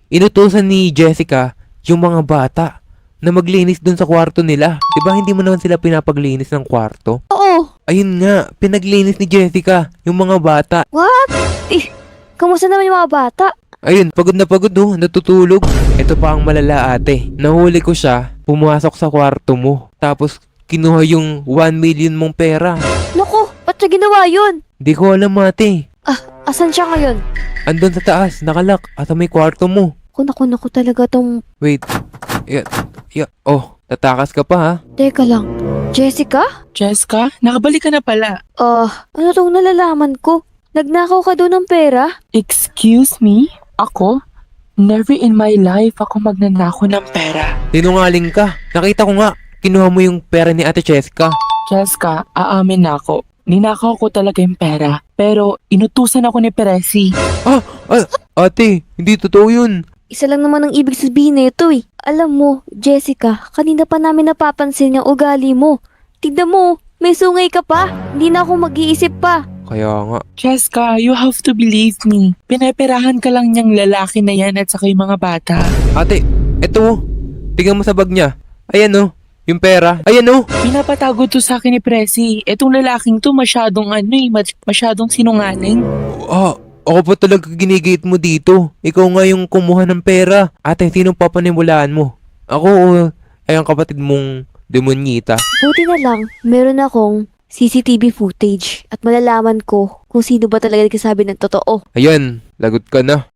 inutusan ni Jessica yung mga bata na maglinis dun sa kwarto nila. Diba hindi mo naman sila pinapaglinis ng kwarto? Oo. Ayun nga, pinaglinis ni Jessica yung mga bata. What? Kamusta naman yung mga bata? Ayun, pagod na pagod oh, natutulog. Ito pa ang malala ate. Nahuli ko siya, pumasok sa kwarto mo. Tapos kinuha yung 1 million mong pera. Naku, ba't siya ginawa yun? Di ko alam ate. Asan siya ngayon? Andun sa taas, nakalak, at sa may kwarto mo. Naku talaga tong... Wait. Oh, tatakas ka pa ha? Teka lang. Jessica? Jessica, nakabalik ka na pala. Ano tong nalalaman ko? Nagnakaw ka doon ng pera? Excuse me? Ako? Never in my life ako magnanako ng pera. Sinungaling ka. Nakita ko nga, kinuha mo yung pera ni Ate Cheska. Jessica, aamin na ako. Ninakaw ko talaga yung pera. Pero inutusan ako ni Peresi. Ate, hindi totoo yun. Isa lang naman ang ibig sabihin nito eh. Alam mo, Jessica, kanina pa namin napapansin yung ugali mo. Tignan mo, may sungay ka pa. Hindi na ako mag-iisip pa. Kaya nga. Jessica, you have to believe me. Pinaperahan ka lang niyang lalaki na yan at saka yung mga bata. Ate, eto, tingnan mo sa bag niya. Ayan oh, yung pera. Ayan oh. Pinapatago to sa akin ni Presi. Etong lalaking to masyadong masyadong sinungaling. Ako pa talaga ginigate mo dito. Ikaw nga yung kumuha ng pera. Ate, sinong papanimulaan mo? Ako o ay ang kapatid mong demonyita? Buti na lang, meron akong CCTV footage at malalaman ko kung sino ba talaga nagsasabi ng totoo. Ayan, lagot ka na.